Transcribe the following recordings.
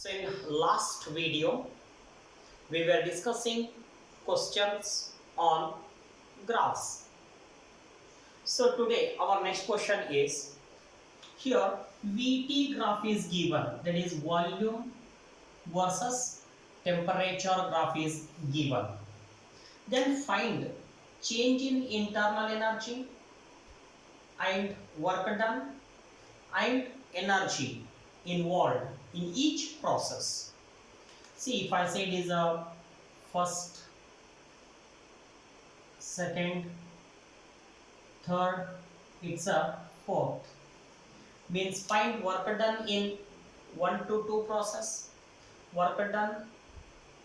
So in last video, we were discussing questions on graphs. So today our next question is, here VT graph is given, that is volume versus temperature graph is given. Then find change in internal energy and work done and energy involved in each process. See, if I say it is a first, second, third, it's a fourth. Means find work done in 1 to 2 process, work done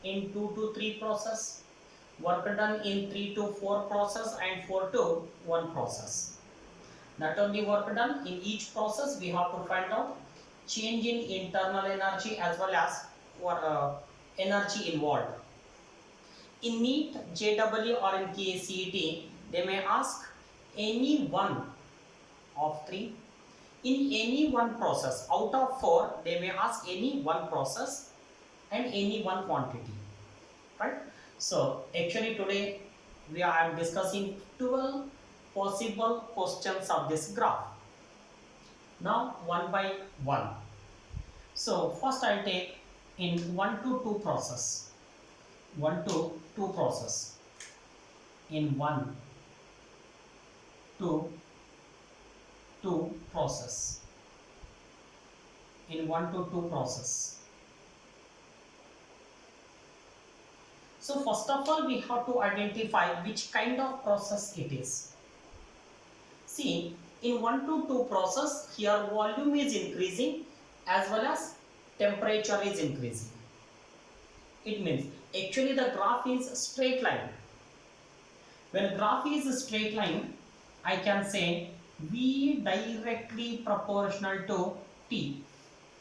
in 2 to 3 process, work done in 3 to 4 process, and 4 to 1 process. Not only work done in each process, we have to find out change in internal energy as well as energy involved. In NEET, JEE or in KCET, they may ask any one of three. In any one process, out of 4, they may ask any one process and any one quantity, right? So actually today I am discussing 12 possible questions of this graph. Now one by one. So first I'll take in 1 to 2 process. 1 to 2 process. In 1 to 2 process. In 1 to 2 process. So first of all, we have to identify which kind of process it is. See, in 1 to 2 process, here volume is increasing as well as temperature is increasing. It means actually the graph is straight line. When graph is a straight line, I can say V directly proportional to T.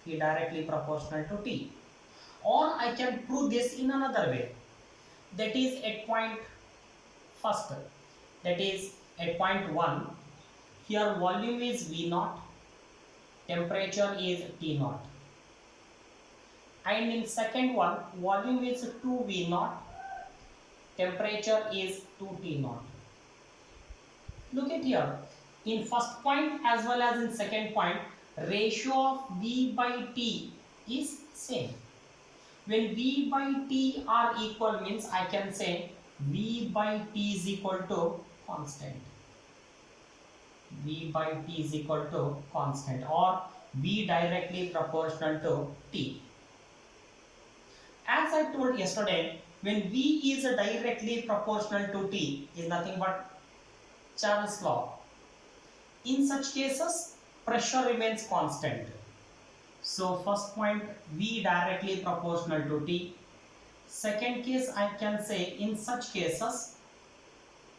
V directly proportional to T. Or I can prove this in another way. That is at point first. That is at point 1. Here volume is V0. Temperature is T0. And in second one, volume is 2V0. Temperature is 2T0. Look at here. In first point as well as in second point, ratio of V by T is same. When V by T are equal means I can say V by T is equal to constant. V by T is equal to constant, or V directly proportional to T. As I told yesterday, when V is directly proportional to T is nothing but Charles' law. In such cases, pressure remains constant. So first point, V directly proportional to T. Second case, I can say in such cases,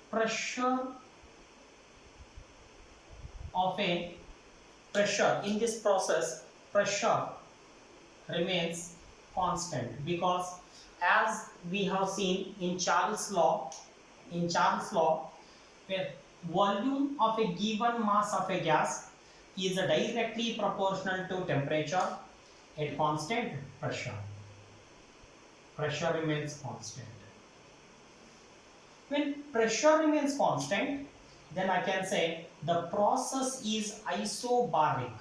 pressure in this process, pressure remains constant, because as we have seen in Charles' law, where volume of a given mass of a gas is directly proportional to temperature at constant pressure. Pressure remains constant. When pressure remains constant, then I can say the process is isobaric.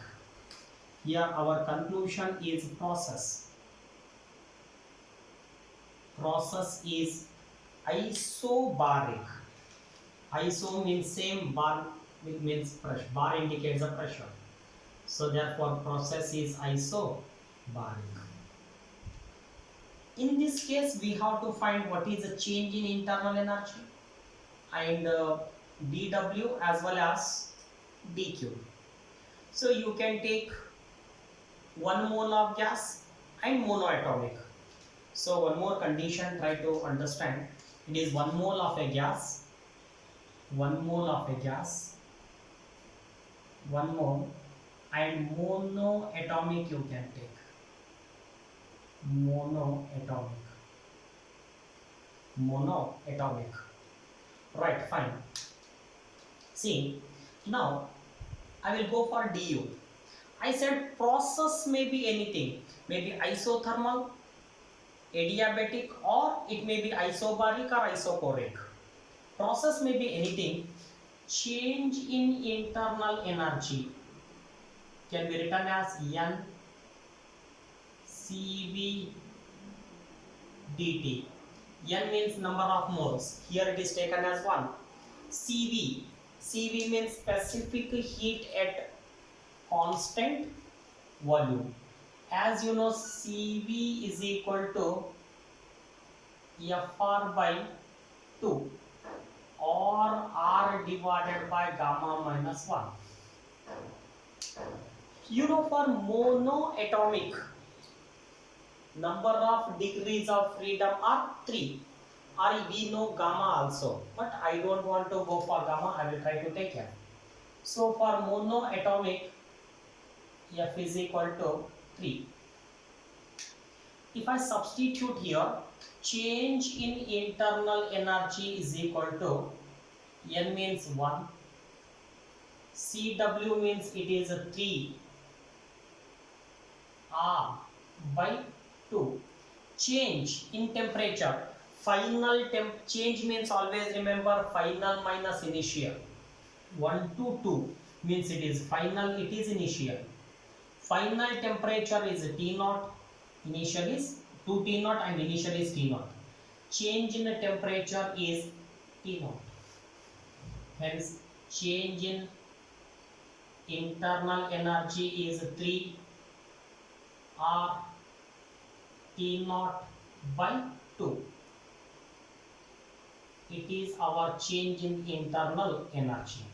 Here our conclusion is process. Process is isobaric. Iso means same, bar means pressure. Bar indicates the pressure. So therefore process is isobaric. In this case, we have to find what is the change in internal energy and dW as well as dQ. So you can take 1 mole of gas and monoatomic. So one more condition, try to understand. It is 1 mole of a gas, 1 mole of a gas, 1 mole, and monoatomic you can take. Monoatomic. Right, fine. See, now I will go for du. I said process may be anything, maybe isothermal, adiabatic, or it may be isobaric or isochoric. Process may be anything. Change in internal energy can be written as N CV dt. N means number of moles. Here it is taken as 1. CV means specific heat at constant volume. As you know, CV is equal to FR by 2 or R divided by gamma minus 1. You know, for monoatomic, number of degrees of freedom are 3, or we know gamma also, but I don't want to go for gamma. I will try to take F. So for monoatomic, F is equal to 3. If I substitute here, change in internal energy is equal to N means 1, CW means it is 3 R by 2. Change in temperature, final temp change means always remember final minus initial. 1 to 2 means it is final, it is initial. Final temperature is T naught, initial is 2 T naught and initial is T naught. Change in the temperature is T naught. Hence change in internal energy is 3 R T naught by 2. It is our change in internal energy.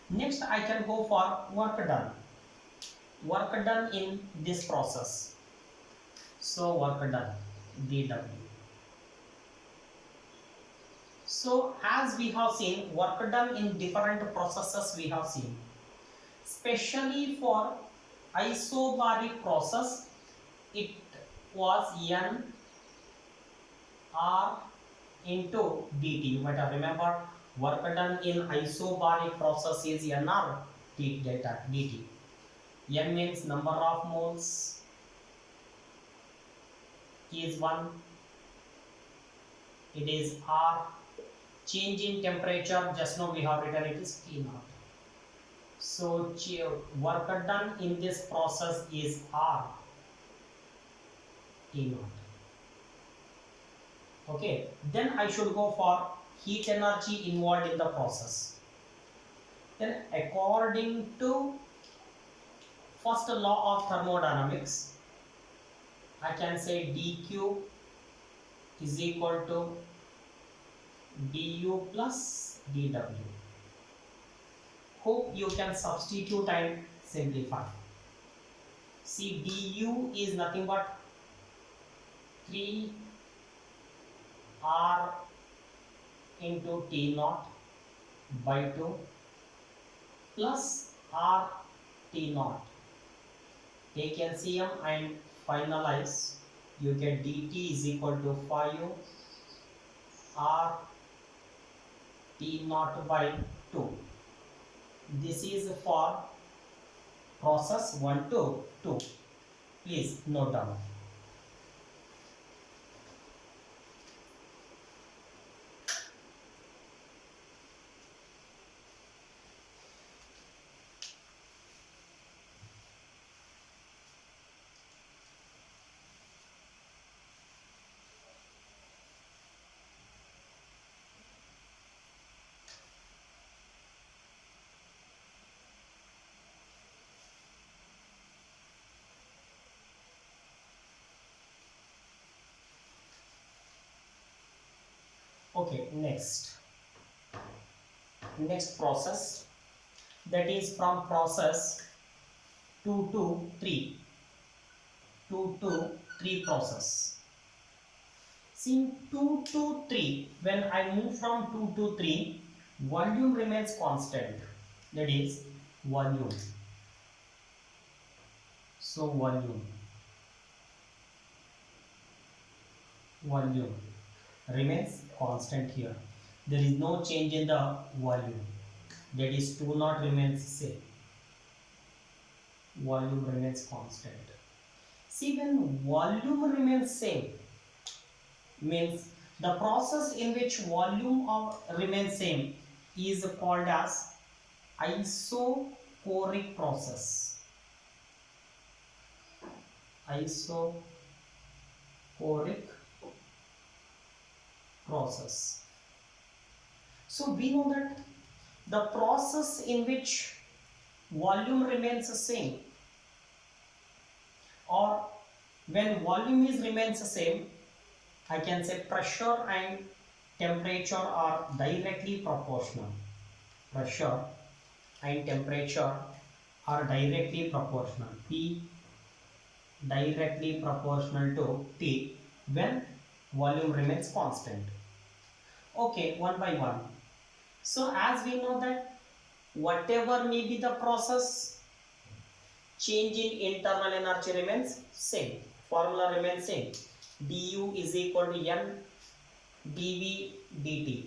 Next, I can go for work done. Work done in this process. So work done, dW. So as we have seen, work done in different processes we have seen. Especially for isobaric process, it was N R into dt. You might have remember, work done in isobaric process is Nr delta dt. N means number of moles is 1. It is R. Change in temperature, just now we have written it is T naught. So work done in this process is R T naught. Okay, then I should go for heat energy involved in the process. Then according to first law of thermodynamics, I can say dq is equal to du plus dw. Hope you can substitute and simplify. See, du is nothing but 3 R into T naught by 2 plus R T naught. Take LCM and finalize. You get dt is equal to 5 R T naught by 2. This is for process 1 to 2. Please note down. Okay, next process, that is from process 2 to 3 process. See, 2 to 3, when I move from 2 to 3, volume remains constant, that is volume. So volume remains constant here. There is no change in the volume, that is 2 naught remains same. volume remains constant. See, when volume remains same, means the process in which volume of remains same is called as isochoric process. Isochoric process. So we know that the process in which volume remains the same, or when volume is remains the same, I can say pressure and temperature are directly proportional. Pressure and temperature are directly proportional. P directly proportional to T when volume remains constant. Okay, one by one. So as we know that whatever may be the process, change in internal energy remains same. Formula remains same. du is equal to n dv dt.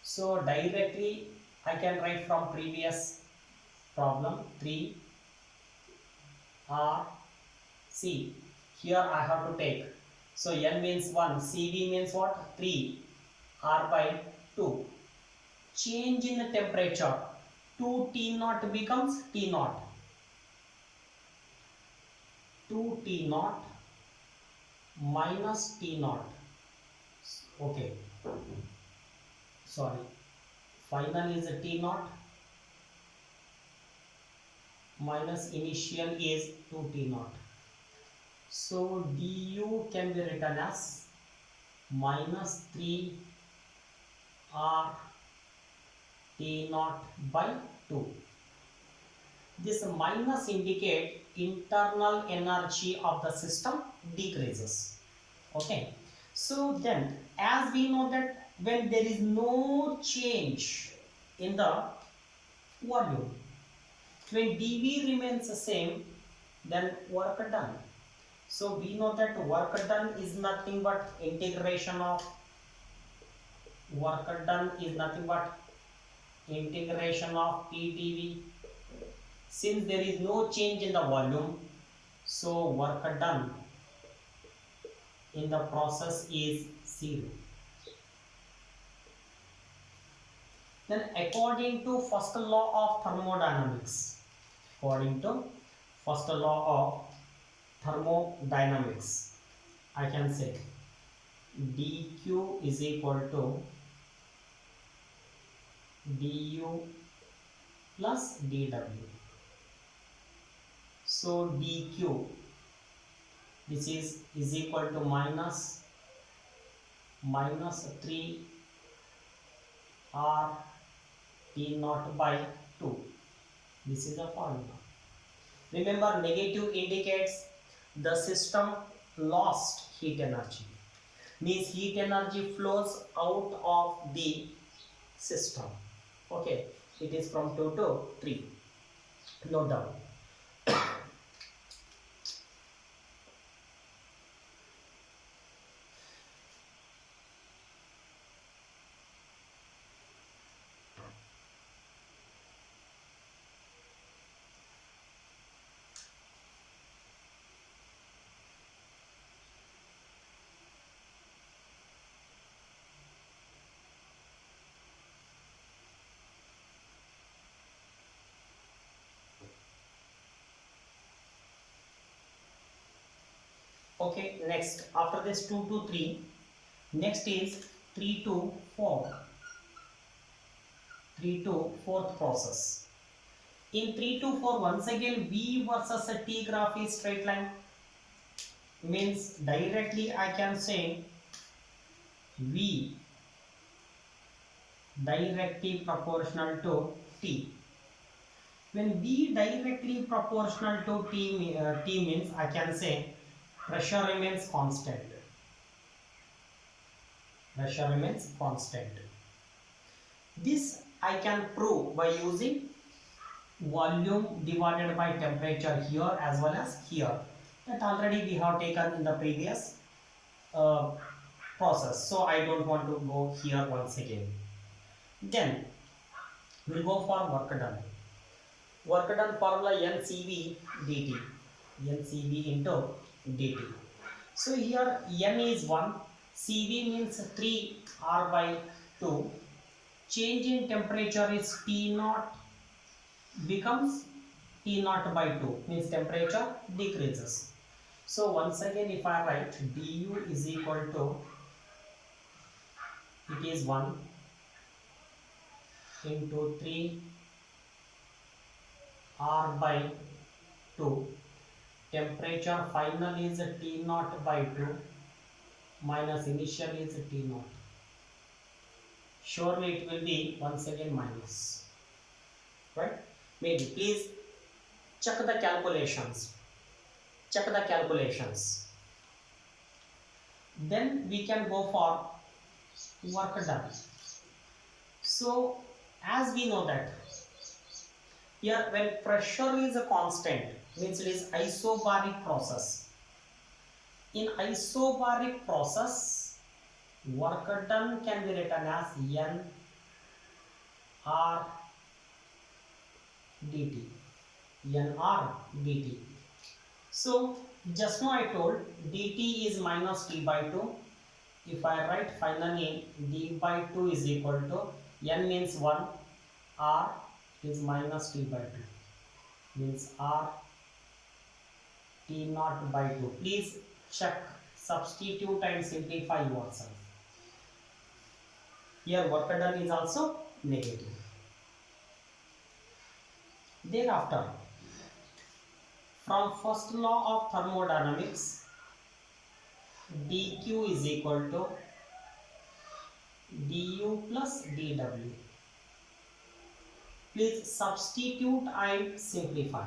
So directly I can write from previous problem 3 r c. Here I have to take. So n means 1, cv means what? 3, r by 2. Change in the temperature, 2 T naught becomes T naught. 2 T naught minus T naught. Okay. Sorry. Final is T naught minus initial is 2 T naught. So du can be written as minus 3 R T naught by 2. This minus indicate internal energy of the system decreases. Okay. So then, as we know that when there is no change in the volume, when dV remains the same, then work done. So we know that work done is nothing but integration of PdV. Since there is no change in the volume, so work done in the process is 0. Then according to first law of thermodynamics, I can say dq is equal to du plus dw. So dq, this is equal to minus 3 r T naught by 2. This is a formula. Remember, negative indicates the system lost heat energy. Means heat energy flows out of the system. Okay, it is from 2 to 3. Note down. Okay, next after this 2 to 3, next is 3 to 4. 3 to 4th process. In 3 to 4, once again V versus a T graph is straight line. Means directly I can say V directly proportional to T. When V directly proportional to T means I can say pressure remains constant. This I can prove by using volume divided by temperature here as well as here. That already we have taken in the previous process. So I don't want to go here once again. Then we'll go for work done. Work done formula NCV dt. NCV into dt. So here N is 1, CV means 3 R by 2. Change in temperature is T naught becomes T naught by 2, means temperature decreases. So once again if I write du is equal to, it is 1 into 3 R by 2, temperature final is T naught by 2 minus initial is T naught. Surely it will be once again minus, right? Maybe please check the calculations. Check the calculations. Then we can go for work done. So as we know that here when pressure is a constant, means it is isobaric process. In isobaric process, work done can be written as N R dt. N R dt. So just now I told dt is minus t by 2. If I write finally d by 2 is equal to n means 1, r is minus t by 2, means r t naught by 2. Please check, substitute and simplify yourself. Here work done is also negative. Thereafter, from first law of thermodynamics, dq is equal to du plus dw. Please substitute and simplify.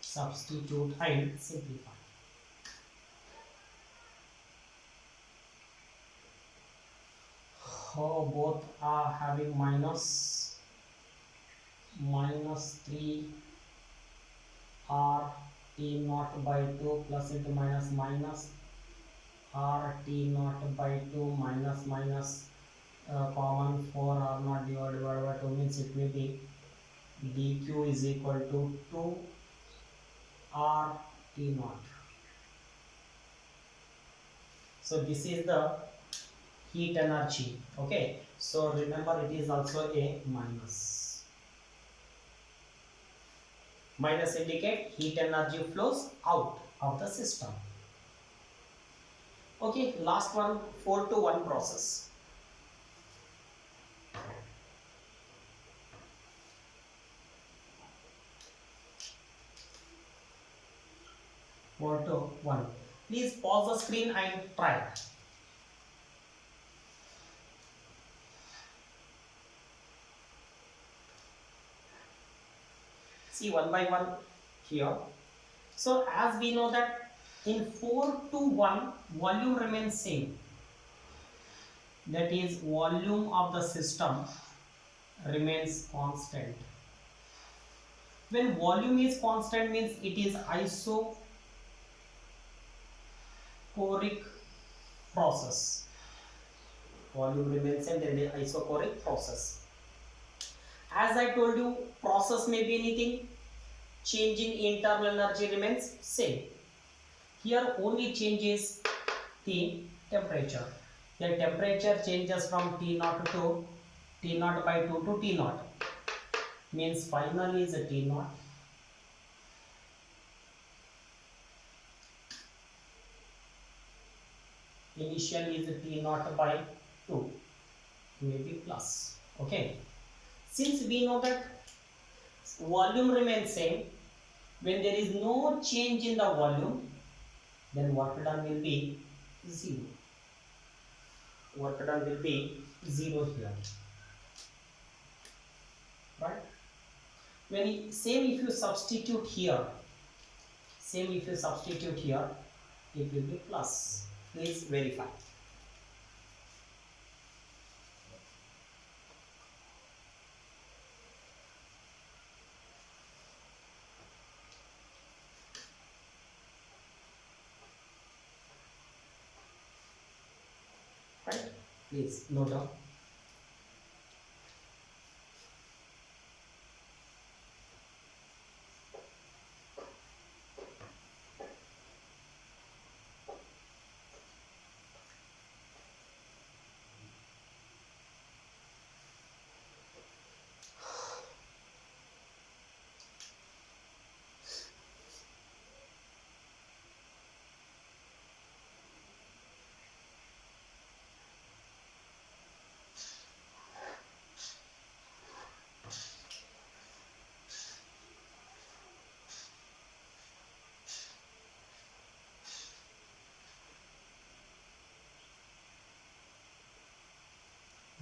Substitute and simplify. Oh, both are having minus 3 r t naught by 2 plus into minus minus r t naught by 2 minus minus common 4 r naught divided by 2, means it will be dq is equal to 2 r t naught. So this is the heat energy. Okay, so remember it is also a minus. Minus indicate heat energy flows out of the system. Okay, last one, 4-to-1 process. Four to one. Please pause the screen and try. See one by one here. So as we know that in 4-to-1 volume remains same. That is volume of the system remains constant. When volume is constant means it is isochoric process. Volume remains same, then the isochoric process. As I told you, process may be anything. Change in internal energy remains same. Here only changes the temperature. The temperature changes from T naught to T naught by 2 to T naught. Means final is a T naught. Initial is a T naught by 2. Maybe plus. Okay. Since we know that volume remains same, when there is no change in the volume, then work done will be 0. Work done will be 0 here. Right? When same if you substitute here, it will be plus. Please verify. Right? Please note down.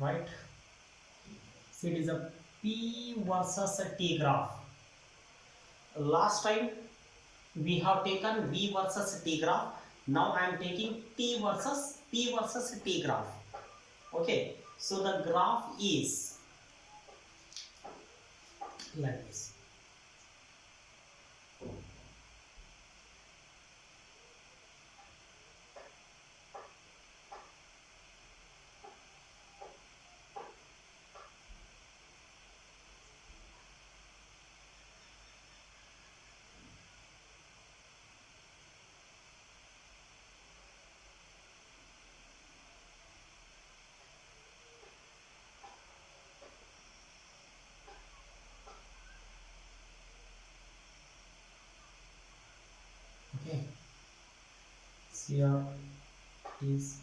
right? So it is a P versus a T graph. Last time we have taken V versus T graph. Now I am taking P versus T graph. Okay, so the graph is like this. Okay, so here is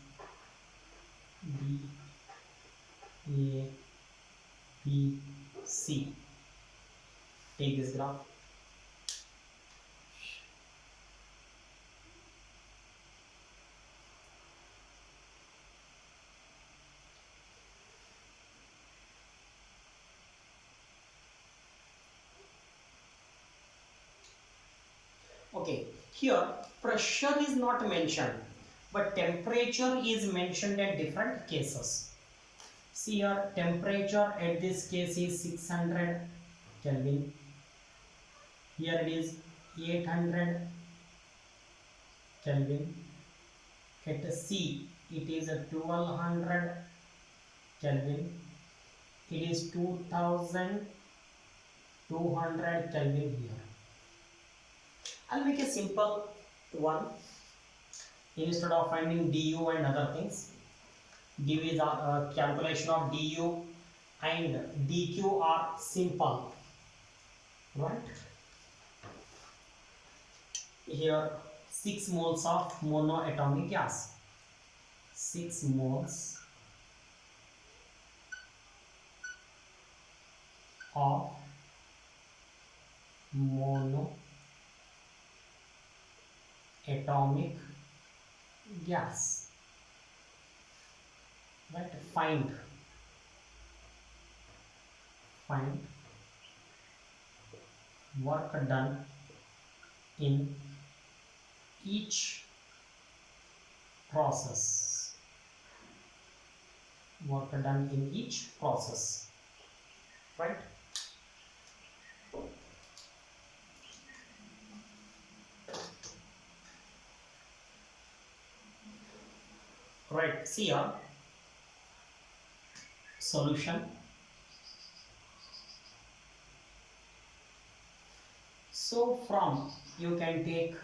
D, A, B, C. Take this graph. Okay, here pressure is not mentioned, but temperature is mentioned at different cases. See here, temperature at this case is 600 Kelvin. Here it is 800 Kelvin. At C, it is a 1200 Kelvin. It is 2200 Kelvin here. I'll make a simple one. Instead of finding du and other things, du is a calculation of du and dq are simple, right? Here 6 moles of monoatomic gas, 6 moles of monoatomic gas, right? Find work done in each process, right? Right, see here, solution. So from, you can take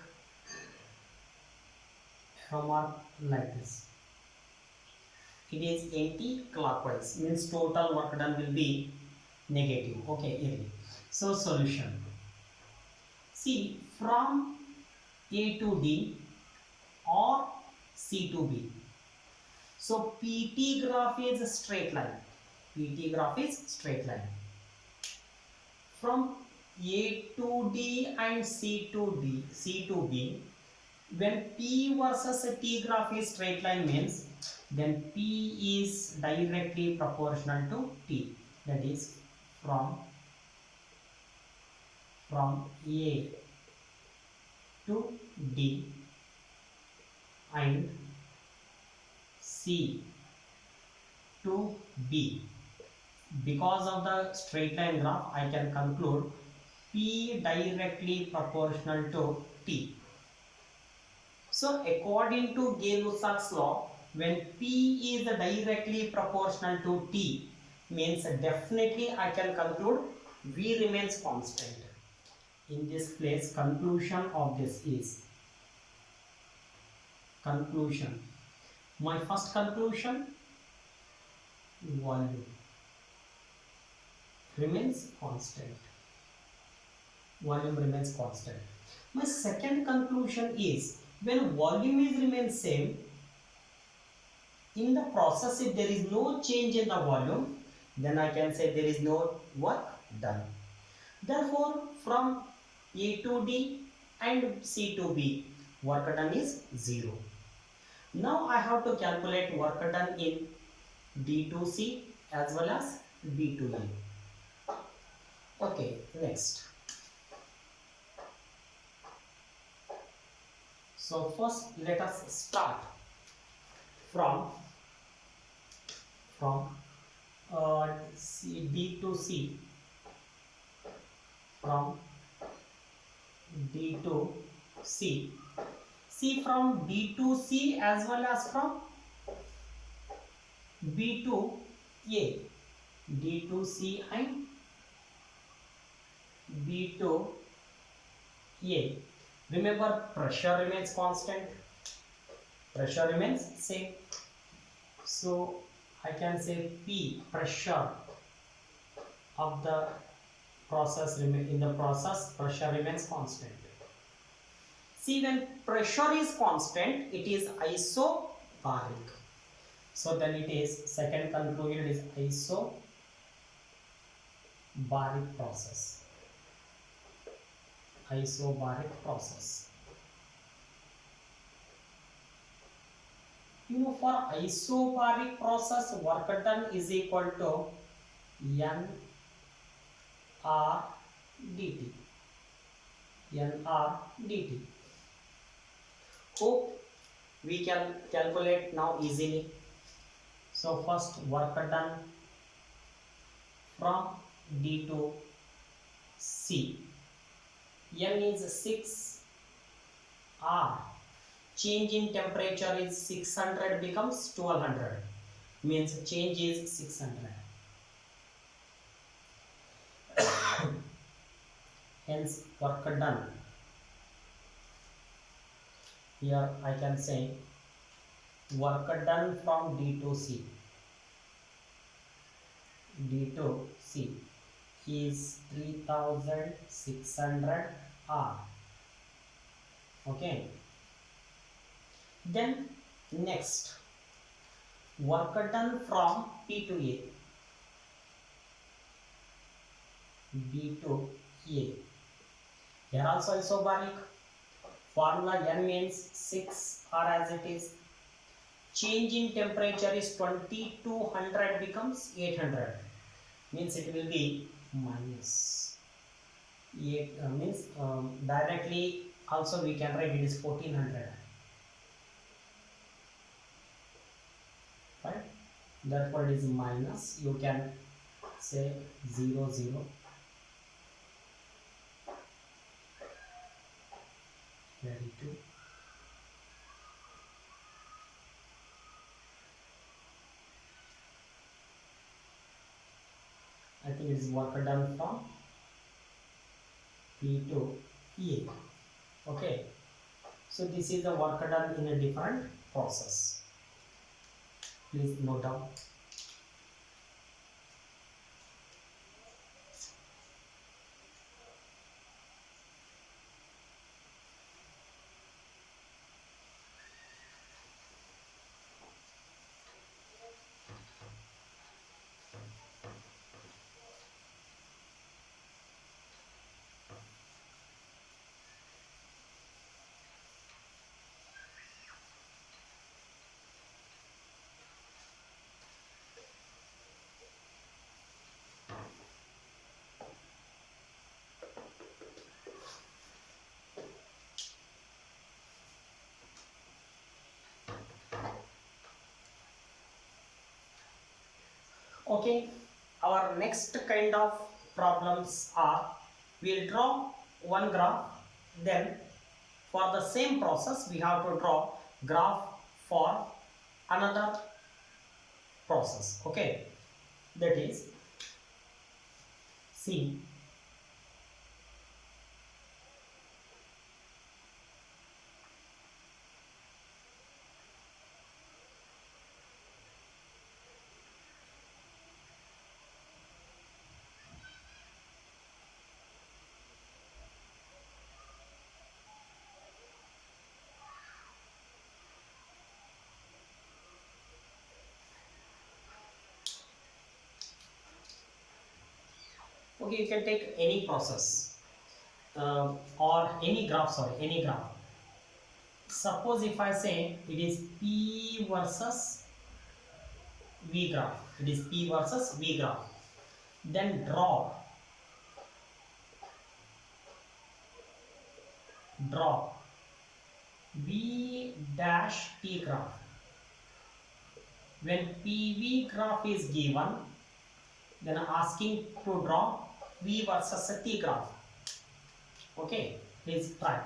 remark like this. It is anti-clockwise, means total work done will be negative. Okay, here. So solution. See, from A to D or C to B. So PT graph is a straight line. PT graph is straight line. From A to D and C to B, when P versus T graph is straight line means then P is directly proportional to T. That is from A to D and C to B. Because of the straight line graph, I can conclude P directly proportional to T. So according to Gay-Lussac's law, when P is directly proportional to T, means definitely I can conclude V remains constant. In this place, conclusion of this is conclusion. My first conclusion, volume remains constant. Volume remains constant. My second conclusion is when volume is remains same, in the process if there is no change in the volume, then I can say there is no work done. Therefore, from A to D and C to B, work done is 0. Now I have to calculate work done in D2C as well as D2A. Okay, next. So first let us start from D2C, from D2C. See, from D2C as well as from B2A, D2C and B2A. Remember, pressure remains constant, pressure remains same. So I can say P, pressure of the process, in the process pressure remains constant. See, when pressure is constant, it is isobaric. So then it is, second conclusion is isobaric process. Isobaric process. You know, for isobaric process, work done is equal to N R dt. N R dt. Hope we can calculate now easily. So first, work done from D to C. N is 6, R. Change in temperature is 600 becomes 1200. Means change is 600. Hence work done. Here I can say work done from D to C. D to C is 3600 R. Okay. Then next, work done from P to A. B to A. Here also isobaric. Formula N means 6 R as it is. Change in temperature is 2200 becomes 800. Means it will be minus 8. Means directly also we can write it is 1400. Right? Therefore it is minus. You can say 0, 0. Very two. I think it is work done from P to A. Okay. So this is the work done in a different process. Please note down. Okay, our next kind of problems are, we'll draw one graph, then for the same process we have to draw graph for another process. Okay, that is, see, okay, you can take any process or any graph, sorry, any graph. Suppose if I say it is P versus V graph. It is P versus V graph. Then draw V dash T graph. When PV graph is given, then asking to draw V versus T graph. Okay, please try.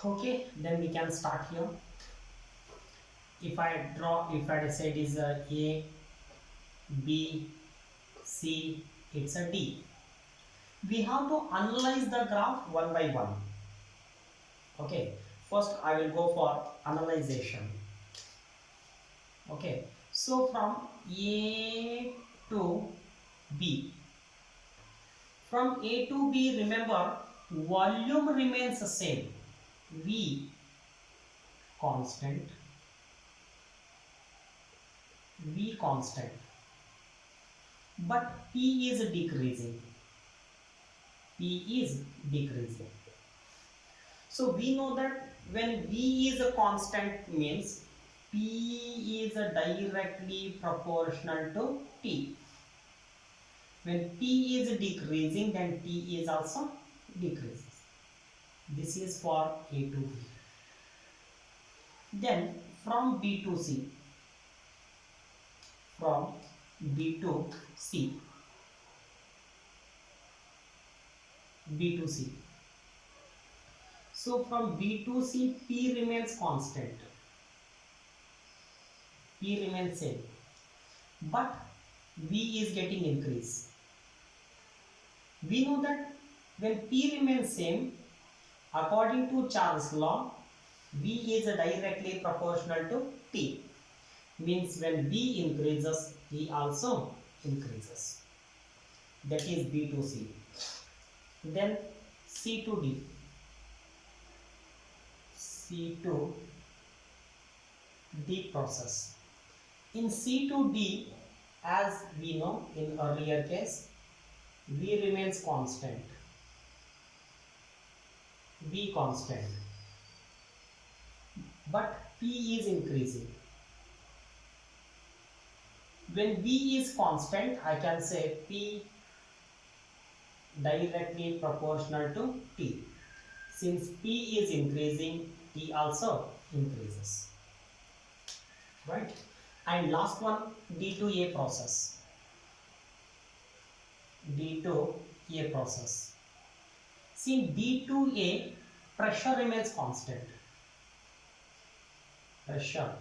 Okay, then we can start here. If I say it is a B, C, it's a D. We have to analyze the graph one by one. Okay, first I will go for analyzation. Okay, so from A to B. From A to B, remember, volume remains the same. V constant. V constant. But P is decreasing. P is decreasing. So we know that when V is a constant means P is directly proportional to T. When P is decreasing, then T is also decreases. This is for A to B. Then from B to C. From B to C. B to C. So from B to C, P remains constant. P remains same. But V is getting increase. We know that when P remains same, according to Charles' law, V is directly proportional to T. Means when V increases, T also increases. That is B to C. Then C to D. C to D process. In C to D, as we know in earlier case, V remains constant. V constant. But P is increasing. When V is constant, I can say P directly proportional to T. Since P is increasing, T also increases. Right? And last one, D to A process. D to A process. See, D to A, pressure remains constant. Pressure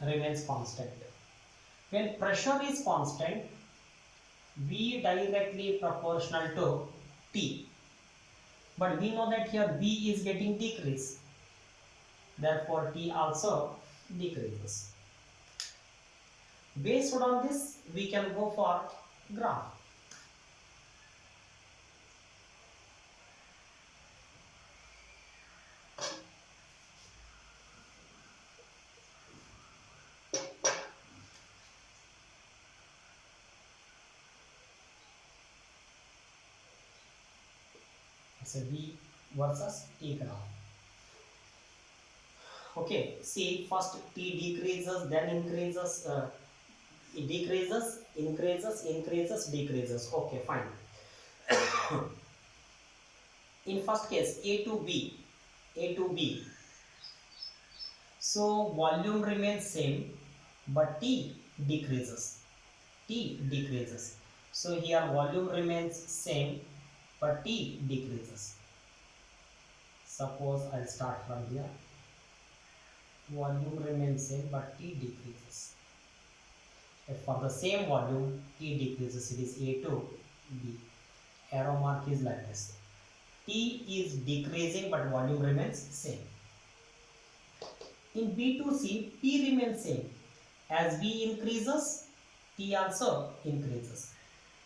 remains constant. When pressure is constant, V directly proportional to T. But we know that here V is getting decreased. Therefore, T also decreases. Based on this, we can go for graph. So V versus T graph. Okay, see, first T decreases, then increases, it decreases, increases, decreases. Okay, fine. In first case, A to B. So volume remains same, but T decreases. So here volume remains same, but T decreases. Suppose I'll start from here. Volume remains same, but T decreases. If for the same volume, T decreases. It is A to B. Arrow mark is like this. T is decreasing, but volume remains same. In B to C, P remains same. As V increases, T also increases.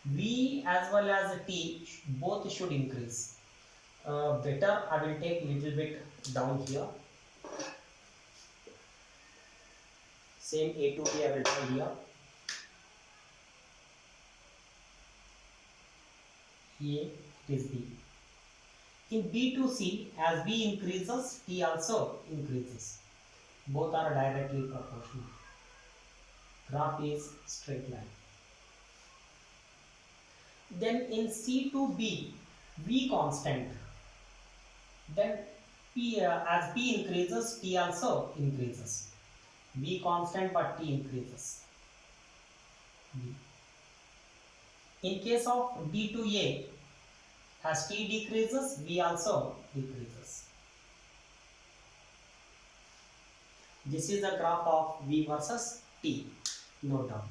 V as well as T both should increase. Better, I will take little bit down here. Same A to B I will try here. A is B. In B to C, as B increases, T also increases. Both are directly proportional. Graph is straight line. Then in C to B, V constant. Then P as B increases, T also increases. V constant but T increases. B. In case of D to A, as T decreases, V also decreases. This is the graph of V versus T. Note down.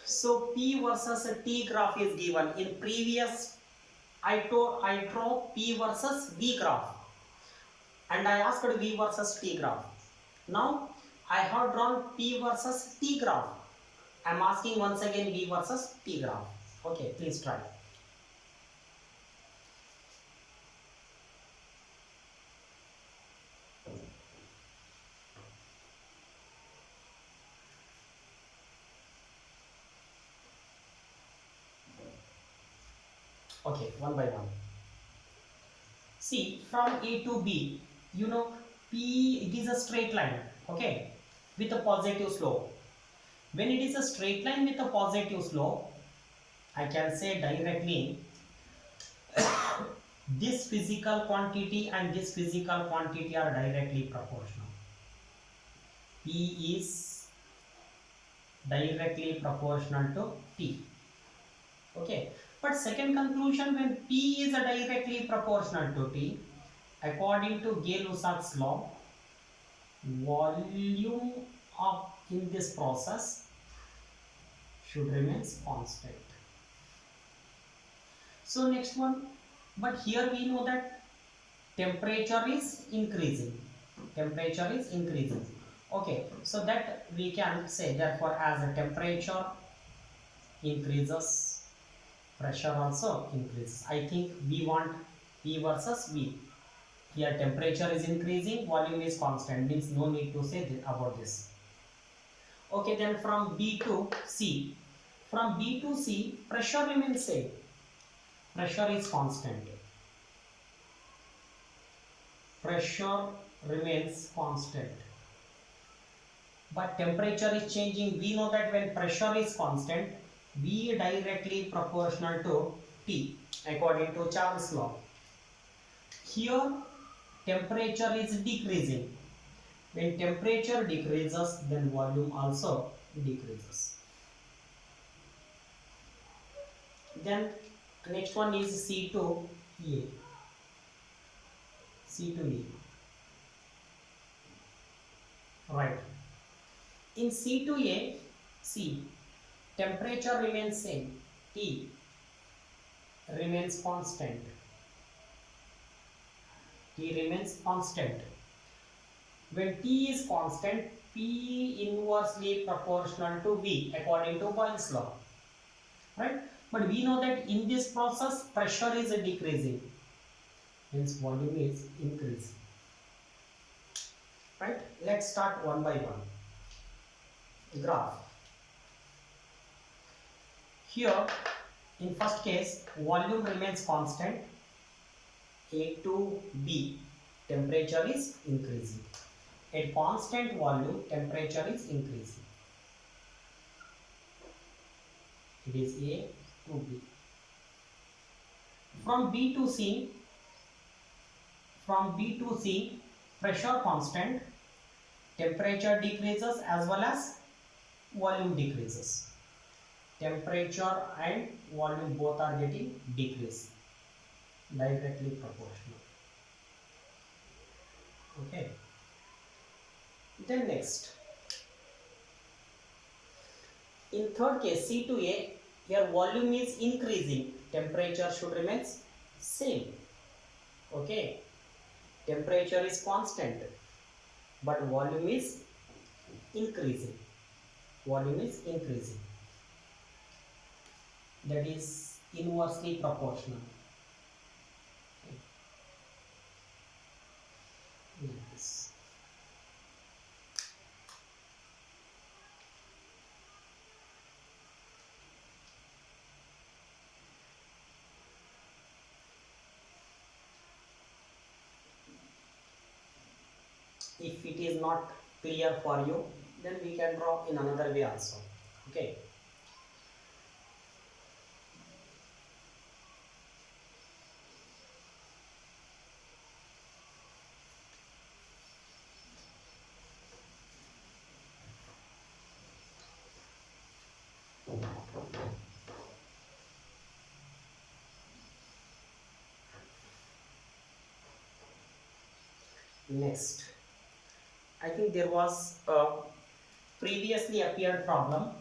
So P versus T graph is given. In previous, I draw P versus V graph, and I asked V versus T graph. Now I have drawn P versus T graph. I am asking once again V versus T graph. Okay, please try. Okay, one by one. See, from A to B, you know, P, it is a straight line, okay, with a positive slope. When it is a straight line with a positive slope, I can say directly this physical quantity and this physical quantity are directly proportional. P is directly proportional to T. Okay, but second conclusion, when P is directly proportional to T, according to Gay-Lussac's law, volume of in this process should remain constant. So next one, but here we know that temperature is increasing. Temperature is increasing. Okay, so that we can say, therefore, as the temperature increases, pressure also increases. I think we want P versus V. Here temperature is increasing, volume is constant, means no need to say about this. Okay, then from B to C. From B to C, pressure remains same. Pressure is constant. Pressure remains constant. But temperature is changing. We know that when pressure is constant, V directly proportional to T according to Charles' law. Here temperature is decreasing. When temperature decreases, then volume also decreases. Then next one is C to A. C to A. Right. In C to A, C, temperature remains same. T remains constant. T remains constant. When T is constant, P inversely proportional to V according to Boyle's law. Right? But we know that in this process, pressure is decreasing. Hence, volume is increasing. Right? Let's start one by one. Graph. Here, in first case, volume remains constant. A to B. temperature is increasing. At constant volume, temperature is increasing. It is A to B. From B to C, pressure constant, temperature decreases as well as volume decreases. Temperature and volume both are getting decreased, directly proportional. Okay. Then next, in third case, C to A, your volume is increasing, temperature should remain same. Okay, temperature is constant, but volume is increasing. Volume is increasing. That is inversely proportional. Yes. If it is not clear for you, then we can draw in another way also. Okay. Next, I think there was a previously appeared problem.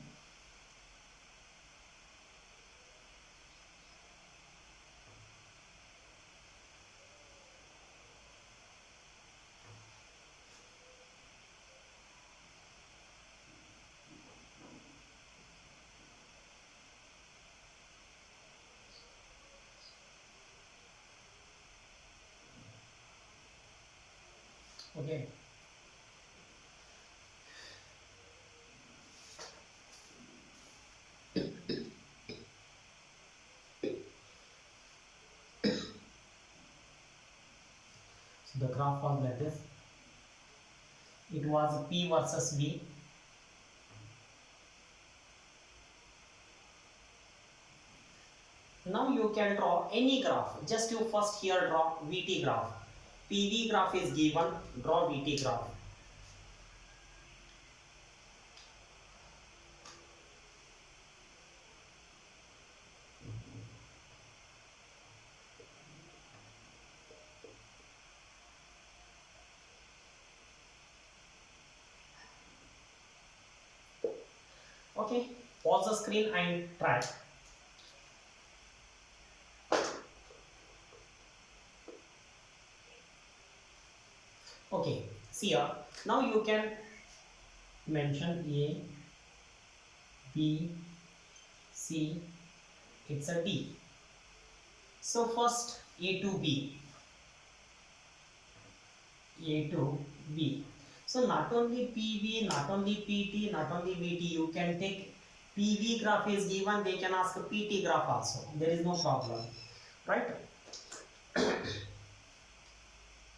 Okay. So the graph was like this. It was P versus V. Now you can draw any graph. Just you first here draw VT graph. PV graph is given. Draw VT graph. Okay. Pause the screen and try. Okay. See here. Now you can mention A, B, C. It's a D. So first A to B. A to B. So not only PV, not only PT, not only VT, you can take PV graph is given, they can ask a PT graph also. There is no problem, right?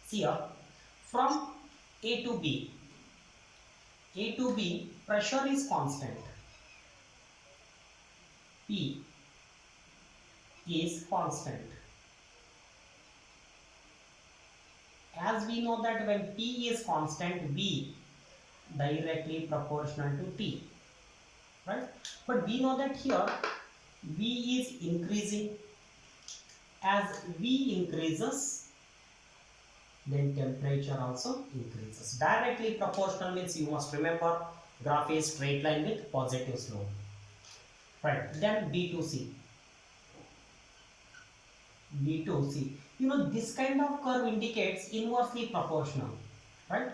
See here, from A to B, pressure is constant. P is constant. As we know that when P is constant, V directly proportional to T, right? But we know that here V is increasing. As V increases, then temperature also increases. Directly proportional means you must remember graph is straight line with positive slope, right? Then B to C. B to C. You know, this kind of curve indicates inversely proportional, right?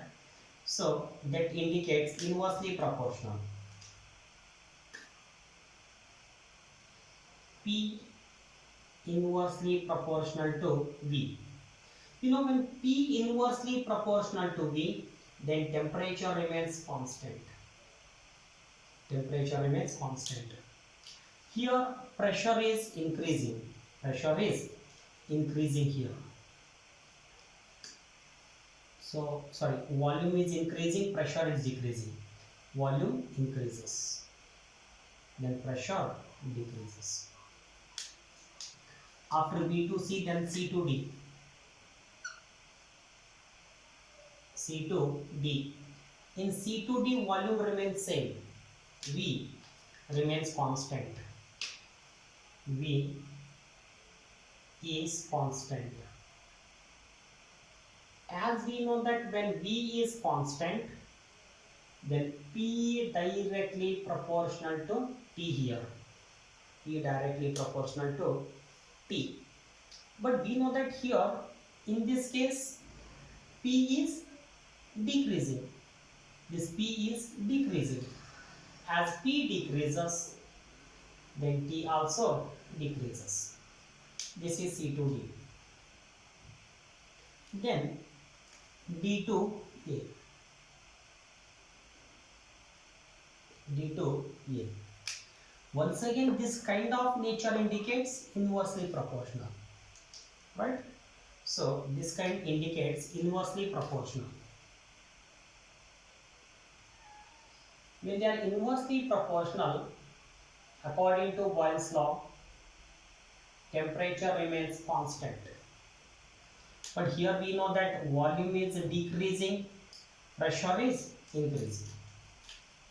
So that indicates inversely proportional. P inversely proportional to V. You know, when P inversely proportional to V, then temperature remains constant. Temperature remains constant. Here pressure is increasing. Pressure is increasing here. So sorry, volume is increasing, pressure is decreasing. Volume increases, then pressure decreases. After B to C, then C to D. C to D. In C to D, volume remains same. V remains constant. V is constant. As we know that when V is constant, then P directly proportional to T here. P directly proportional to T. But we know that here, in this case, P is decreasing. This P is decreasing. As P decreases, then T also decreases. This is C to D. Then D to A. D to A. Once again, this kind of nature indicates inversely proportional, right? So this kind indicates inversely proportional. When they are inversely proportional, according to Boyle's law, temperature remains constant. But here we know that volume is decreasing, pressure is increasing.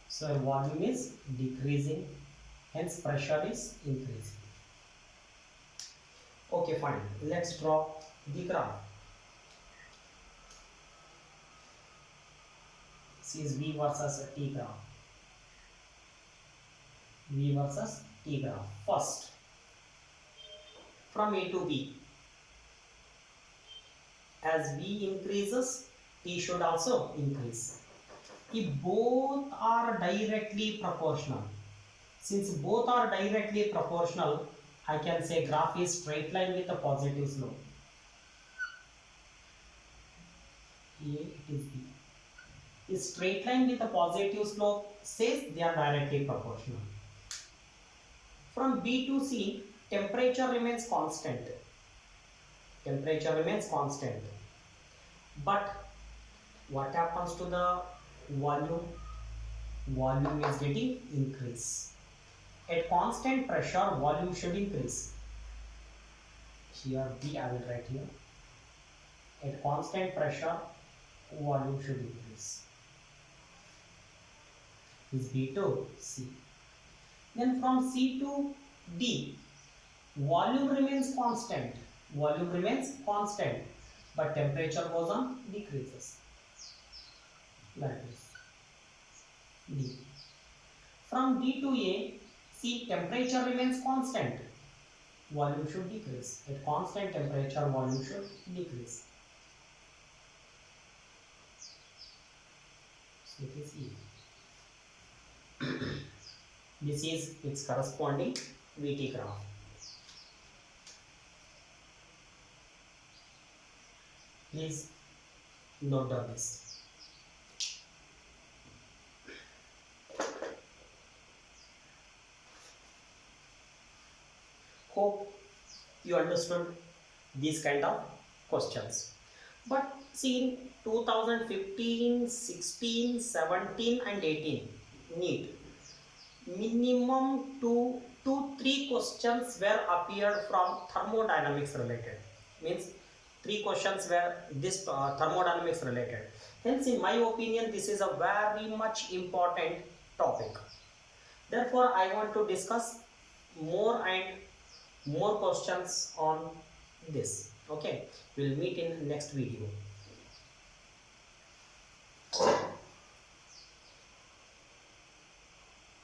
So volume is decreasing, hence pressure is increasing. Okay, fine. Let's draw the graph. This is V versus T graph. V versus T graph. First, from A to B, as V increases, T should also increase. If both are directly proportional, since both are directly proportional, I can say graph is straight line with a positive slope. A is B. A straight line with a positive slope says they are directly proportional. From B to C, temperature remains constant. Temperature remains constant. But what happens to the volume? Volume is getting increased. At constant pressure, volume should increase. Here B I will write here. At constant pressure, volume should increase. Is B to C. Then from C to D, volume remains constant. Volume remains constant, but temperature goes on, decreases. That is D. From D to A, see, temperature remains constant. Volume should decrease. At constant temperature, volume should decrease. So it is E. This is its corresponding VT graph. Please note down this. Hope you understood these kind of questions. But see, in 2015, 16, 17 and 18 NEET, minimum 2 to 3 questions were appeared from thermodynamics related. Means 3 questions were this thermodynamics related. Hence, in my opinion, this is a very much important topic. Therefore, I want to discuss more and more questions on this. Okay, we'll meet in next video.